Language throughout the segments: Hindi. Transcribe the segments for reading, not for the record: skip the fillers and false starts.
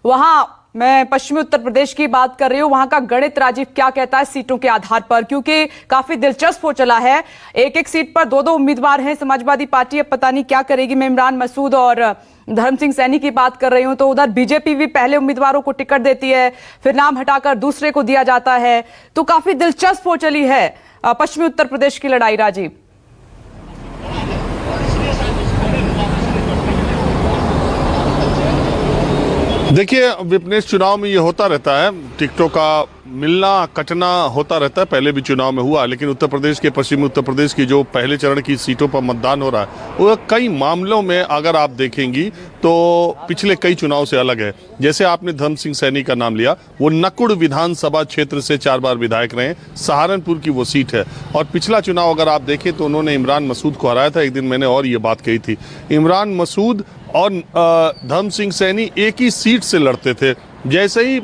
वहां मैं पश्चिमी उत्तर प्रदेश की बात कर रही हूं, वहां का गणित राजीव क्या कहता है सीटों के आधार पर, क्योंकि काफी दिलचस्प हो चला है। एक एक सीट पर दो दो उम्मीदवार हैं समाजवादी पार्टी, अब पता नहीं क्या करेगी। मैं इमरान मसूद और धर्म सिंह सैनी की बात कर रही हूं, तो उधर बीजेपी भी पहले उम्मीदवारों को टिकट देती है, फिर नाम हटाकर दूसरे को दिया जाता है, तो काफी दिलचस्प हो चली है पश्चिमी उत्तर प्रदेश की लड़ाई। राजीव, देखिए विपनेश, चुनाव में ये होता रहता है, टिकटों का मिलना कटना होता रहता है। पहले भी चुनाव में हुआ, लेकिन उत्तर प्रदेश के, पश्चिमी उत्तर प्रदेश की जो पहले चरण की सीटों पर मतदान हो रहा है वो कई मामलों में अगर आप देखेंगी तो पिछले कई चुनाव से अलग है। जैसे आपने धर्म सिंह सैनी का नाम लिया, वो नकुड़ विधानसभा क्षेत्र से 4 बार विधायक रहे, सहारनपुर की वो सीट है। और पिछला चुनाव अगर आप देखें तो उन्होंने इमरान मसूद को हराया था। एक दिन मैंने और ये बात कही थी, इमरान मसूद और धर्म सिंह सैनी एक ही सीट से लड़ते थे। जैसे ही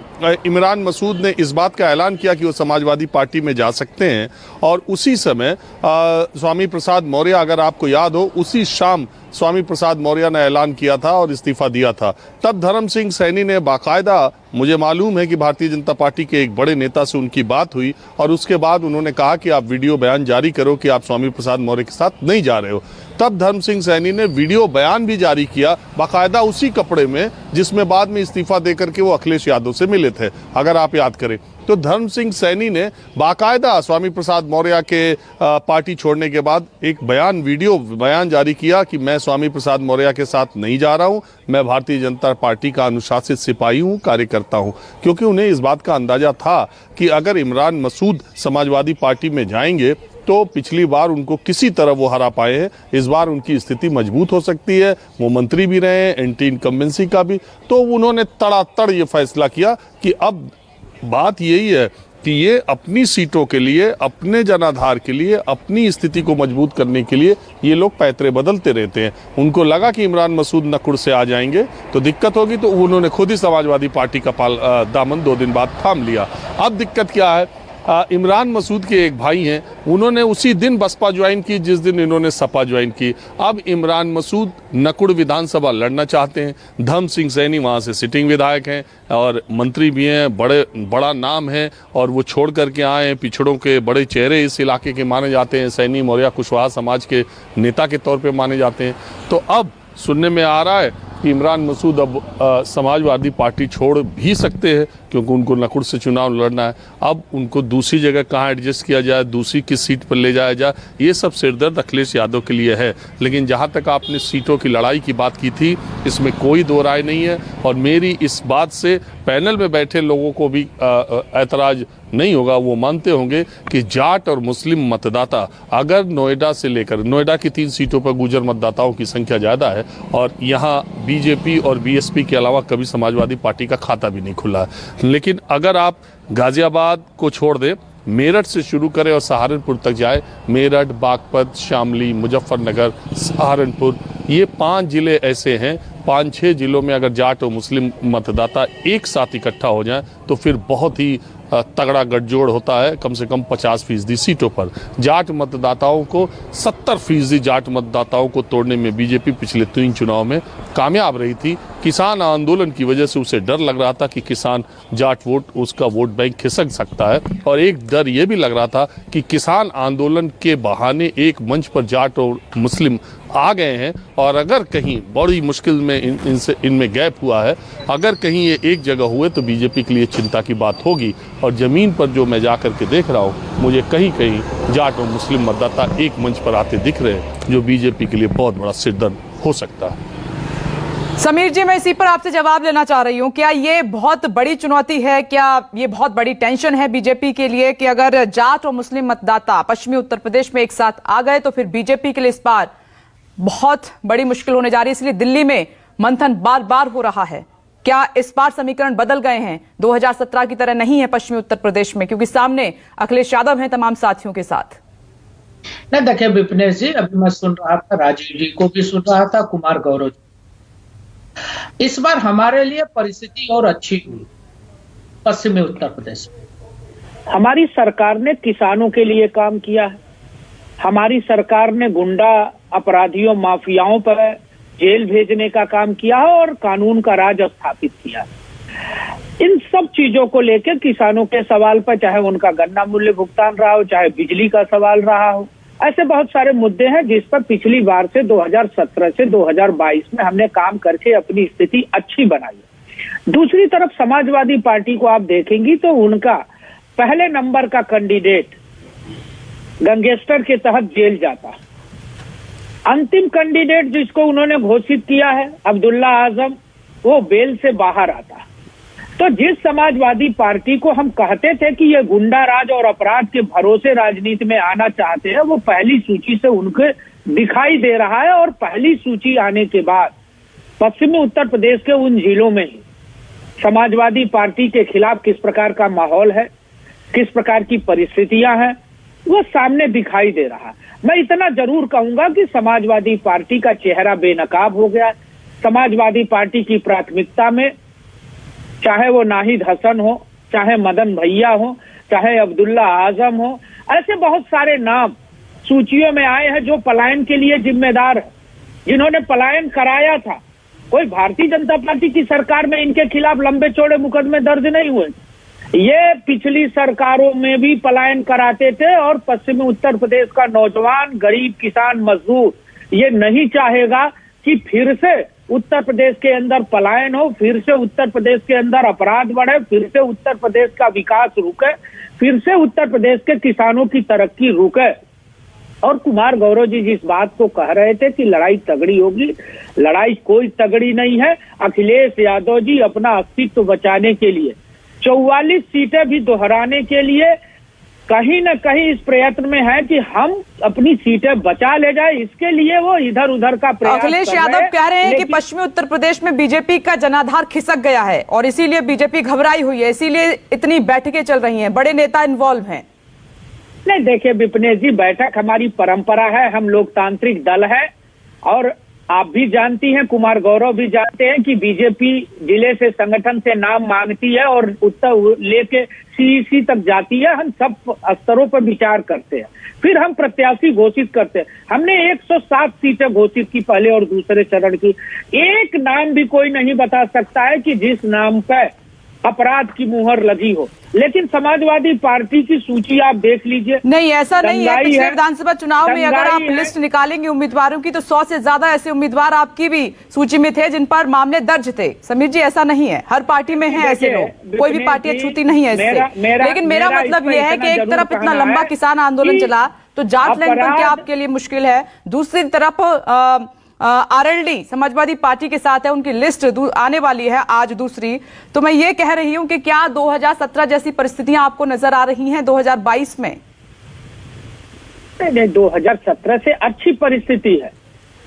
इमरान मसूद ने इस बात का ऐलान किया कि वो समाजवादी पार्टी में जा सकते हैं, और उसी समय स्वामी प्रसाद मौर्य, अगर आपको याद हो, उसी शाम स्वामी प्रसाद मौर्य ने ऐलान किया था और इस्तीफा दिया था। तब धर्म सिंह सैनी ने बाकायदा, मुझे मालूम है कि भारतीय जनता पार्टी के एक बड़े नेता से उनकी बात हुई और उसके बाद उन्होंने कहा कि आप वीडियो बयान जारी करो कि आप स्वामी प्रसाद मौर्य के साथ नहीं जा रहे हो। तब धर्म सिंह सैनी ने वीडियो बयान भी जारी किया, बाकायदा उसी कपड़े में जिसमें बाद में इस्तीफा देकर के वो अखिलेश यादव से मिले थे, अगर आप याद करें। तो धर्म सिंह सैनी ने बाकायदा स्वामी प्रसाद मौर्य के पार्टी छोड़ने के बाद एक बयान, वीडियो बयान जारी किया कि मैं स्वामी प्रसाद मौर्य के साथ नहीं जा रहा हूं, मैं भारतीय जनता पार्टी का अनुशासित सिपाही हूं, कार्यकर्ता हूं। क्योंकि उन्हें इस बात का अंदाजा था कि अगर इमरान मसूद समाजवादी पार्टी में जाएंगे तो पिछली बार उनको किसी तरह वो हरा पाए हैं, इस बार उनकी स्थिति मजबूत हो सकती है। वो मंत्री भी रहे हैं, एंटी इनकम्बेंसी का भी, तो उन्होंने तड़ातड़ ये फैसला किया कि अब बात यही है कि ये अपनी सीटों के लिए, अपने जनाधार के लिए, अपनी स्थिति को मजबूत करने के लिए ये लोग पैतरे बदलते रहते हैं। उनको लगा कि इमरान मसूद नकुड़ से आ जाएंगे तो दिक्कत होगी, तो उन्होंने खुद ही समाजवादी पार्टी का दामन 2 दिन बाद थाम लिया। अब दिक्कत क्या है, इमरान मसूद के एक भाई हैं, उन्होंने उसी दिन बसपा ज्वाइन की जिस दिन इन्होंने सपा ज्वाइन की। अब इमरान मसूद नकुड़ विधानसभा लड़ना चाहते हैं, धर्म सिंह सैनी वहाँ से सिटिंग विधायक हैं और मंत्री भी हैं, बड़ा नाम है, और वो छोड़ करके आए हैं, पिछड़ों के बड़े चेहरे इस इलाके के माने जाते हैं, सैनी मौर्य कुशवाहा समाज के नेता के तौर पर माने जाते हैं। तो अब सुनने में आ रहा है कि इमरान मसूद अब समाजवादी पार्टी छोड़ भी सकते हैं, क्योंकि उनको नकुड़ से चुनाव लड़ना है। अब उनको दूसरी जगह कहाँ एडजस्ट किया जाए, दूसरी किस सीट पर ले जाया जाए, ये सब सिरदर्द अखिलेश यादव के लिए है। लेकिन जहाँ तक आपने सीटों की लड़ाई की बात की थी, इसमें कोई दो राय नहीं है, और मेरी इस बात से पैनल में बैठे लोगों को भी ऐतराज नहीं होगा। वो मानते होंगे कि जाट और मुस्लिम मतदाता, अगर नोएडा से लेकर, नोएडा की 3 सीटों पर गुर्जर मतदाताओं की संख्या ज़्यादा है, और यहाँ बीजेपी और बीएसपी के अलावा कभी समाजवादी पार्टी का खाता भी नहीं खुला है। लेकिन अगर आप गाजियाबाद को छोड़ दें, मेरठ से शुरू करें और सहारनपुर तक जाए, मेरठ, बागपत, शामली, मुजफ्फरनगर, सहारनपुर, ये 5 जिले ऐसे हैं, 5-6 जिलों में अगर जाट और मुस्लिम मतदाता एक साथ इकट्ठा हो जाएं तो फिर बहुत ही तगड़ा गठजोड़ होता है, कम से कम 50% सीटों पर। जाट मतदाताओं को, 70% जाट मतदाताओं को तोड़ने में बीजेपी पिछले 3 चुनाव में कामयाब रही थी। किसान आंदोलन की वजह से उसे डर लग रहा था कि किसान जाट वोट, उसका वोट बैंक खिसक सकता है, और एक डर ये भी लग रहा था कि किसान आंदोलन के बहाने एक मंच पर जाट और मुस्लिम आ गए हैं, और अगर कहीं बड़ी मुश्किल में इनमें गैप हुआ है, अगर कहीं ये एक जगह हुए तो बीजेपी के लिए चिंता की बात होगी। और ज़मीन पर जो मैं जा कर के देख रहा हूँ, मुझे कहीं कहीं जाट और मुस्लिम मतदाता एक मंच पर आते दिख रहे हैं, जो बीजेपी के लिए बहुत बड़ा सिरदर्द हो सकता है। समीर जी, मैं इसी पर आपसे जवाब लेना चाह रही हूं, क्या ये बहुत बड़ी चुनौती है, क्या ये बहुत बड़ी टेंशन है बीजेपी के लिए कि अगर जाट और मुस्लिम मतदाता पश्चिमी उत्तर प्रदेश में एक साथ आ गए तो फिर बीजेपी के लिए इस बार बहुत बड़ी मुश्किल होने जा रही है, इसलिए दिल्ली में मंथन बार बार हो रहा है। क्या इस बार समीकरण बदल गए हैं, 2017 की तरह नहीं है पश्चिमी उत्तर प्रदेश में, क्योंकि सामने अखिलेश यादव हैं तमाम साथियों के साथ? नहीं, देखिए विपनेश जी, अभी मैं सुन रहा था, राजीव जी को भी सुन रहा था, कुमार गौरव जी। इस बार हमारे लिए परिस्थिति और अच्छी हुई पश्चिमी उत्तर प्रदेश में। हमारी सरकार ने किसानों के लिए काम किया है, हमारी सरकार ने गुंडा अपराधियों, माफियाओं पर जेल भेजने का काम किया है और कानून का राज स्थापित किया है। इन सब चीजों को लेकर किसानों के सवाल पर, चाहे उनका गन्ना मूल्य भुगतान रहा हो, चाहे बिजली का सवाल रहा हो, ऐसे बहुत सारे मुद्दे हैं जिस पर पिछली बार से 2017 से 2022 में हमने काम करके अपनी स्थिति अच्छी बनाई है। दूसरी तरफ समाजवादी पार्टी को आप देखेंगी तो उनका पहले नंबर का कैंडिडेट गैंगस्टर के तहत जेल जाता, अंतिम कैंडिडेट जिसको उन्होंने घोषित किया है अब्दुल्ला आजम, वो बेल से बाहर आता। तो जिस समाजवादी पार्टी को हम कहते थे कि ये गुंडा राज और अपराध के भरोसे राजनीति में आना चाहते हैं, वो पहली सूची से उनके दिखाई दे रहा है। और पहली सूची आने के बाद पश्चिमी उत्तर प्रदेश के उन जिलों में समाजवादी पार्टी के खिलाफ किस प्रकार का माहौल है, किस प्रकार की परिस्थितियां हैं, वो सामने दिखाई दे रहा है। मैं इतना जरूर कहूंगा कि समाजवादी पार्टी का चेहरा बेनकाब हो गया। समाजवादी पार्टी की प्राथमिकता में चाहे वो नाहिद हसन हो, चाहे मदन भैया हो, चाहे अब्दुल्ला आजम हो, ऐसे बहुत सारे नाम सूचियों में आए हैं जो पलायन के लिए जिम्मेदार है, जिन्होंने पलायन कराया था। कोई भारतीय जनता पार्टी की सरकार में इनके खिलाफ लंबे चौड़े मुकदमे दर्ज नहीं हुए। ये पिछली सरकारों में भी पलायन कराते थे और पश्चिमी उत्तर प्रदेश का नौजवान, गरीब, किसान, मजदूर ये नहीं चाहेगा कि फिर से उत्तर प्रदेश के अंदर पलायन हो, फिर से उत्तर प्रदेश के अंदर अपराध बढ़े, फिर से उत्तर प्रदेश का विकास रुके, फिर से उत्तर प्रदेश के किसानों की तरक्की रुके। और कुमार गौरव जी जिस बात को कह रहे थे कि लड़ाई तगड़ी होगी, लड़ाई कोई तगड़ी नहीं है। अखिलेश यादव जी अपना अस्तित्व बचाने के लिए 44 सीटें भी दोहराने के लिए कहीं न कहीं इस प्रयत्न में है कि हम अपनी सीटें बचा ले जाए, इसके लिए वो इधर उधर का प्रयास अखिलेश यादव कह रहे हैं कि पश्चिमी उत्तर प्रदेश में बीजेपी का जनाधार खिसक गया है और इसीलिए बीजेपी घबराई हुई है, इसीलिए इतनी बैठकें चल रही हैं, बड़े नेता इन्वॉल्व हैं। नहीं, देखिए विपनेश जी, बैठक हमारी परंपरा है, हम लोकतांत्रिक दल है और आप भी जानती हैं, कुमार गौरव भी जानते हैं कि बीजेपी जिले से संगठन से नाम मांगती है और उत्तर लेके सीईसी तक जाती है। हम सब स्तरों पर विचार करते हैं, फिर हम प्रत्याशी घोषित करते हैं। हमने 107 सीटें घोषित की पहले और दूसरे चरण की। एक नाम भी कोई नहीं बता सकता है कि जिस नाम पर अपराध की मुहर लगी हो, लेकिन समाजवादी पार्टी की सूची आप देख लीजिए। नहीं, ऐसा नहीं है। पिछले विधानसभा चुनाव में अगर आप लिस्ट निकालेंगे उम्मीदवारों की तो 100 से ज्यादा ऐसे उम्मीदवार आपकी भी सूची में थे जिन पर मामले दर्ज थे। समीर जी, ऐसा नहीं है, हर पार्टी में है ऐसे लोग, कोई भी पार्टी अछूती नहीं है इससे। लेकिन मेरा मतलब यह है कि एक तरफ इतना लंबा किसान आंदोलन चला तो जाट लैंड क्या आपके लिए मुश्किल है, दूसरी तरफ आरएलडी समाजवादी पार्टी के साथ है, उनकी लिस्ट आने वाली है आज दूसरी। तो मैं ये कह रही हूं कि क्या 2017 जैसी परिस्थितियां आपको नजर आ रही हैं 2022 में? नहीं, 2017 से अच्छी परिस्थिति है।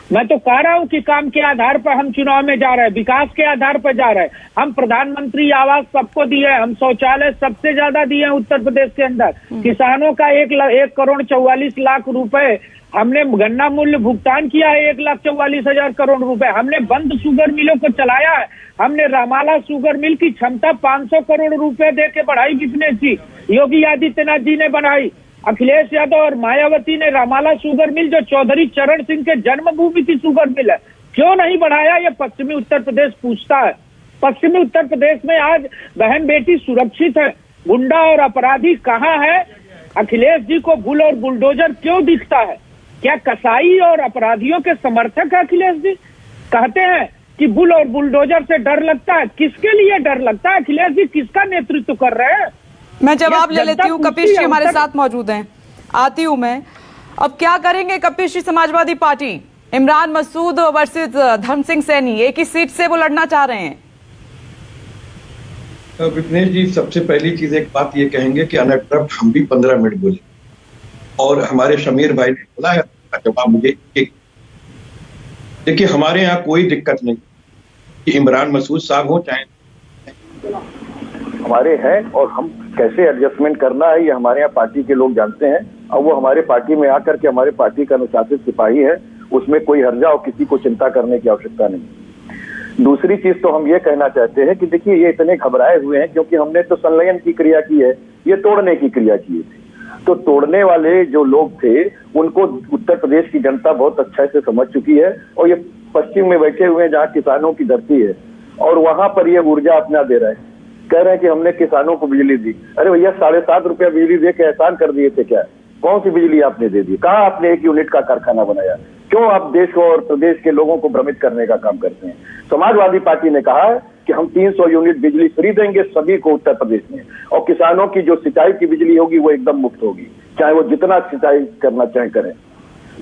मैं तो कह रहा हूं कि काम के आधार पर हम चुनाव में जा रहे हैं, विकास के आधार पर जा रहे हैं। हम प्रधानमंत्री आवास सबको दिए, हम शौचालय सबसे ज्यादा दिए हैं उत्तर प्रदेश के अंदर। किसानों का 1,44,00,000 रुपए हमने गन्ना मूल्य भुगतान किया है, 1,44,000 करोड़ रुपए। हमने बंद शुगर मिलों को चलाया है, हमने रामाला शुगर मिल की क्षमता 500 करोड़ रुपए दे के बढ़ाई। विपनेश जी, योगी आदित्यनाथ जी ने बढ़ाई, अखिलेश यादव और मायावती ने रामाला शुगर मिल, जो चौधरी चरण सिंह के जन्मभूमि की शुगर मिल है, क्यों नहीं बढ़ाया? ये पश्चिमी उत्तर प्रदेश पूछता है। पश्चिमी उत्तर प्रदेश में आज बहन बेटी सुरक्षित है, गुंडा और अपराधी कहाँ है? अखिलेश जी को बुल और बुलडोजर क्यों दिखता है? क्या कसाई और अपराधियों के समर्थक है अखिलेश जी? कहते हैं कि बुल और बुलडोजर से डर लगता है, किसके लिए डर लगता है? अखिलेश जी किसका नेतृत्व कर रहे हैं? मैं जवाब ले लेती हूँ, कपिश जी हमारे साथ मौजूद हैं, आती हूँ मैं। अब क्या करेंगे कपिश जी समाजवादी पार्टी? इमरान मसूद वर्सेस धर्म सिंह सैनी, एक ही सीट से वो लड़ना चाह रहे हैं। विपनेश जी, सबसे पहली चीज एक बात ये कहेंगे कि अनइंटरप्ट हम भी 15 मिनट बोले और हमारे शमीर भाई ने बोला है जवाब मुझे। देखिए, हमारे यहाँ कोई दिक्कत नहीं कि इमरान मसूद साहब हो चाहे हमारे हैं, और हम कैसे एडजस्टमेंट करना है ये हमारे यहाँ पार्टी के लोग जानते हैं और वो हमारे पार्टी में आकर के हमारे पार्टी का अनुशासित सिपाही है, उसमें कोई हर्जा और किसी को चिंता करने की आवश्यकता नहीं। दूसरी चीज तो हम ये कहना चाहते हैं कि देखिए, ये इतने घबराए हुए हैं क्योंकि हमने तो संलयन की क्रिया की है, ये तोड़ने की क्रिया की थी। तो तोड़ने वाले जो लोग थे उनको उत्तर प्रदेश की जनता बहुत अच्छा से समझ चुकी है और ये पश्चिम में बैठे हुए हैं जहाँ किसानों की धरती है, और वहां पर ये ऊर्जा अपना दे रहे हैं, कह रहे हैं कि हमने किसानों को बिजली दी। अरे भैया, 7.5 रुपया बिजली दे के एहसान कर दिए थे क्या? कौन सी बिजली आपने दे दी? कहाँ आपने 1 यूनिट का कारखाना बनाया? क्यों आप देश को और प्रदेश के लोगों को भ्रमित करने का काम करते हैं? समाजवादी पार्टी ने कहा है कि हम 300 यूनिट बिजली फ्री देंगे सभी को उत्तर प्रदेश में, और किसानों की जो सिंचाई की बिजली होगी वो एकदम मुफ्त होगी, चाहे वो जितना सिंचाई करना चाहे करें।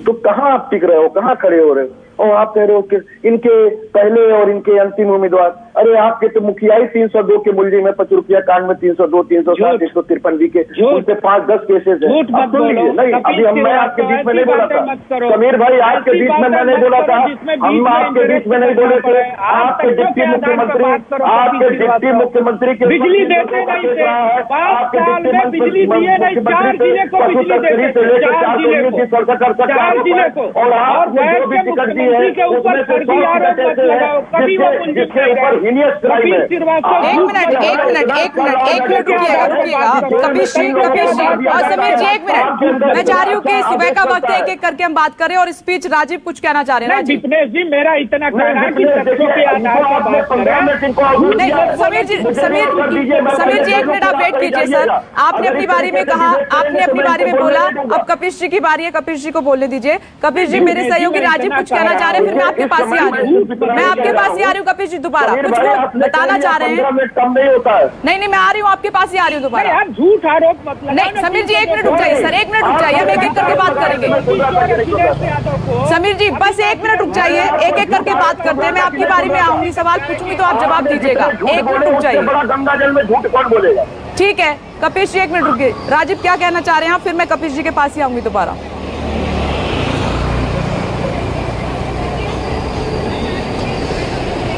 तो कहाँ आप टिक रहे हो, कहाँ खड़े हो रहे हो? और आप कह रहे हो कि इनके पहले और इनके अंतिम उम्मीदवार, अरे आपके तो मुखिया ही 302 के मुलजिम में 5 रुपया कांड में 302, 307, 153 बी के उनसे 5-10 केसेस है। अब सुन लीजिए, नहीं अभी मैं आपके बीच में नहीं बोला था समीर भाई, आपके बीच में मैं नहीं बोला था, हम आपके बीच में नहीं बोले थे। आपके डिप्टी मुख्यमंत्री के बिजली देते नहीं थे, 5 साल में बिजली दिए नहीं, 4 जिले को बिजली देते, 4 जिले को, और आपने जो भी टिकट दी है उसमें से 100 टिकट ऐसे हैं जिसके ऊपर हीनियस क्राइम है। एक मिनट रुकिएगा। कपिश जी और समीर जी, 1 मिनट, मैं चाह रही हूँ कि सुबह का वक्त है, एक एक करके हम बात करें। और स्पीच राजीव कुछ कहना चाह रहे हैं? विपनेश जी, मेरा इतना कहना है कि तथ्यों के आधार पर बात करें। नहीं समीर जी 1 मिनट आप वेट कीजिए सर। आपने अपनी बारी में कहा, आपने अपनी बारी में बोला, अब कपिश जी की बारी है, कपिश जी को बोलने दीजिए। कपिश जी, मेरे सहयोगी राजीव कुछ कहना चाह रहे हैं, फिर मैं आपके पास ही आ रही हूँ, कपिश जी दोबारा कुछ बताना चाह रहे हैं? नहीं, मैं आ रही हूँ, आपके पास ही आ रही हूँ दोबारा। झूठ आरोप मतलब नहीं समीर जी, 1 मिनट रुक जाइए सर, 1 मिनट रुक जाइए, हम एक एक करके बात करेंगे। समीर जी बस 1 मिनट रुक जाइए, एक एक करके बात करते हैं। मैं आपकी बारी में आऊंगी, सवाल पूछूंगी तो आप जवाब दीजिएगा। 1 मिनट रुक जाइए। गंगा जल में झूठ कौन बोलेगा? ठीक है कपिश जी, 1 मिनट रुकिए। राजीव क्या कहना चाह रहे हैं आप? फिर मैं कपिश जी के पास ही आऊंगी दोबारा।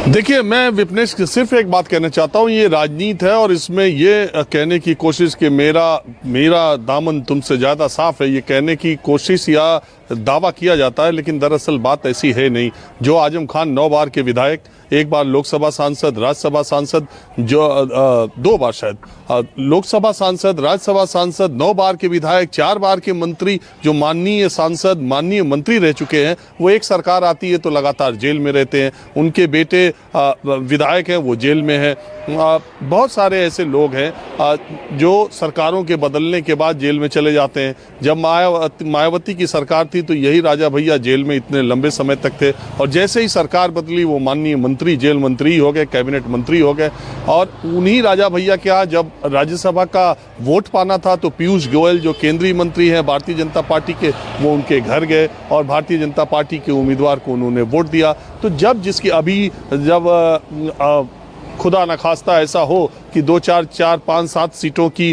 देखिए, मैं विपनेश सिर्फ एक बात कहना चाहता हूँ, ये राजनीति है और इसमें ये कहने की कोशिश कि मेरा दामन तुमसे ज़्यादा साफ है, ये कहने की कोशिश या दावा किया जाता है, लेकिन दरअसल बात ऐसी है नहीं। जो आजम खान 9 बार के विधायक, 1 बार लोकसभा सांसद, राज्यसभा सांसद, जो 2 बार शायद लोकसभा सांसद, राज्यसभा सांसद, 9 बार के विधायक, 4 बार के मंत्री, जो माननीय सांसद, माननीय मंत्री रह चुके हैं, वो एक सरकार आती है तो लगातार जेल में रहते हैं। उनके बेटे विधायक हैं, वो जेल में हैं। बहुत सारे ऐसे लोग हैं जो सरकारों के बदलने के बाद जेल में चले जाते हैं। जब मायावती की सरकार थी तो यही राजा भैया जेल में इतने लंबे समय तक थे, और जैसे ही सरकार बदली वो माननीय मंत्री, जेल मंत्री हो गए, कैबिनेट मंत्री हो गए। और उन्हीं राजा भैया के यहाँ जब राज्यसभा का वोट पाना था तो पीयूष गोयल जो केंद्रीय मंत्री हैं भारतीय जनता पार्टी के, वो उनके घर गए और भारतीय जनता पार्टी के उम्मीदवार को उन्होंने वोट दिया। तो जब जिसकी अभी जब खुदा न खास्ता ऐसा हो कि 2, 4, 5, 7 सीटों की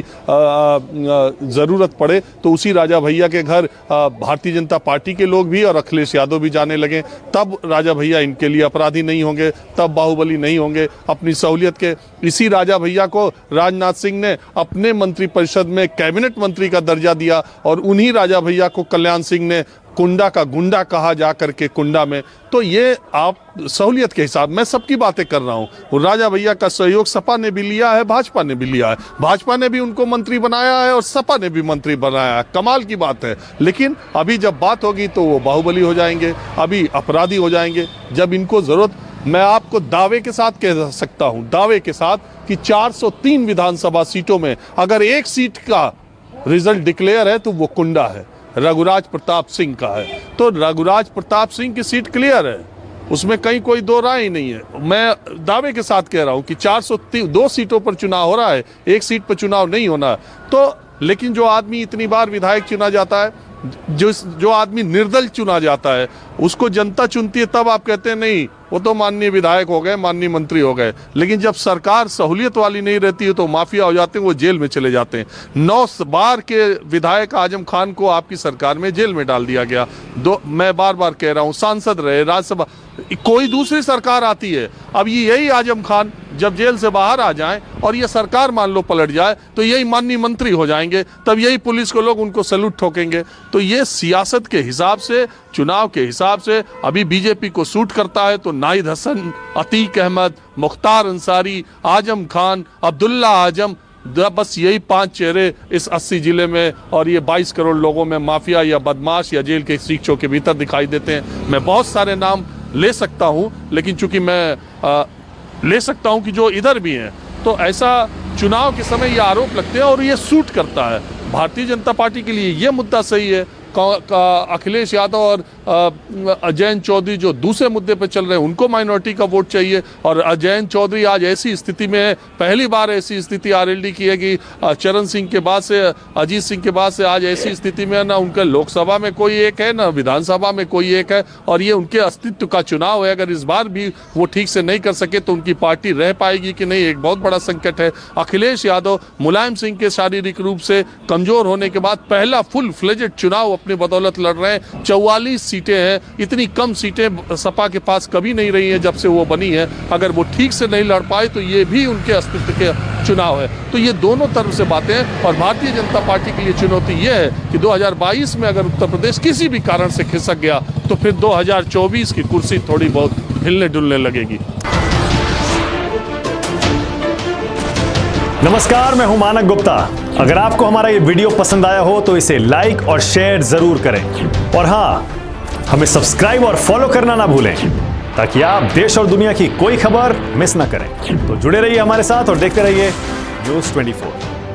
ज़रूरत पड़े तो उसी राजा भैया के घर भारतीय जनता पार्टी के लोग भी और अखिलेश यादव भी जाने लगे। तब राजा भैया इनके लिए अपराधी नहीं होंगे, तब बाहुबली नहीं होंगे। अपनी सहूलियत के इसी राजा भैया को राजनाथ सिंह ने अपने मंत्रिपरिषद में कैबिनेट मंत्री का दर्जा दिया, और उन्हीं राजा भैया को कल्याण सिंह ने कुंडा का गुंडा कहा जा करके कुंडा में। तो ये आप सहूलियत के हिसाब, मैं सबकी बातें कर रहा हूँ। राजा भैया का सहयोग सपा ने भी लिया है, भाजपा ने भी लिया है। भाजपा ने भी उनको मंत्री बनाया है और सपा ने भी मंत्री बनाया है। कमाल की बात है। लेकिन अभी जब बात होगी तो वो बाहुबली हो जाएंगे, अभी अपराधी हो जाएंगे। जब इनको जरूरत, मैं आपको दावे के साथ कह सकता हूँ, दावे के साथ, कि 403 विधानसभा सीटों में अगर एक सीट का रिजल्ट डिक्लेयर है तो वो कुंडा है, रघुराज प्रताप सिंह का है। तो रघुराज प्रताप सिंह की सीट क्लियर है, उसमें कहीं कोई दो राय ही नहीं है। मैं दावे के साथ कह रहा हूं कि 402 सीटों पर चुनाव हो रहा है, एक सीट पर चुनाव नहीं होना। तो लेकिन जो आदमी इतनी बार विधायक चुना जाता है, जो आदमी निर्दल चुना जाता है, उसको जनता चुनती है, तब आप कहते हैं नहीं वो तो माननीय विधायक हो गए, माननीय मंत्री हो गए। लेकिन जब सरकार सहूलियत वाली नहीं रहती है तो माफिया हो जाते हैं, वो जेल में चले जाते हैं। 9 बार के विधायक आजम खान को आपकी सरकार में जेल में डाल दिया गया। मैं बार बार कह रहा हूँ, सांसद रहे, राज्यसभा, कोई दूसरी सरकार आती है, अब यही आजम खान जब जेल से बाहर आ जाएं और ये सरकार मान लो पलट जाए तो यही माननीय मंत्री हो जाएंगे, तब यही पुलिस को लोग उनको सैल्यूट ठोकेंगे। तो ये सियासत के हिसाब से, चुनाव के हिसाब से अभी बीजेपी को सूट करता है तो नाहिद हसन, अतीक अहमद, मुख्तार अंसारी, आजम खान, अब्दुल्ला आजम, बस यही 5 चेहरे इस 80 जिले में और ये 22 करोड़ लोगों में माफिया या बदमाश या जेल के शिक्षों के भीतर दिखाई देते हैं। मैं बहुत सारे नाम ले सकता हूं, लेकिन चूंकि मैं ले सकता हूं कि जो इधर भी हैं। तो ऐसा चुनाव के समय ये आरोप लगते हैं और ये सूट करता है। भारतीय जनता पार्टी के लिए ये मुद्दा सही है। अखिलेश यादव और अजय चौधरी जो दूसरे मुद्दे पर चल रहे हैं उनको माइनॉरिटी का वोट चाहिए। और अजय चौधरी आज ऐसी स्थिति में है, पहली बार ऐसी स्थिति आरएलडी की है कि चरण सिंह के बाद से, अजीत सिंह के बाद से आज ऐसी स्थिति में ना उनका लोकसभा में कोई एक है ना विधानसभा में कोई एक है। और ये उनके अस्तित्व का चुनाव है। अगर इस बार भी वो ठीक से नहीं कर सके तो उनकी पार्टी रह पाएगी कि नहीं, एक बहुत बड़ा संकट है। अखिलेश यादव मुलायम सिंह के शारीरिक रूप से कमजोर होने के बाद पहला फुल फ्लेजेड चुनाव अपनी बदौलत लड़ रहे हैं। 44 सीटें हैं, इतनी कम सीटें सपा के पास कभी नहीं रही हैं जब से वो बनी है। अगर वो ठीक से नहीं लड़ पाए तो ये भी उनके अस्तित्व के चुनाव है। तो ये दोनों तरफ से बातें हैं। और भारतीय जनता पार्टी के लिए चुनौती ये है कि 2022 में अगर उत्तर प्रदेश किसी भी कारण से खिसक गया तो फिर 2024 की कुर्सी थोड़ी बहुत हिलने डुलने लगेगी। नमस्कार, मैं हूं मानक गुप्ता। अगर आपको हमारा ये वीडियो पसंद आया हो तो इसे लाइक और शेयर जरूर करें। और हां, हमें सब्सक्राइब और फॉलो करना ना भूलें ताकि आप देश और दुनिया की कोई खबर मिस ना करें। तो जुड़े रहिए हमारे साथ और देखते रहिए न्यूज़ 24।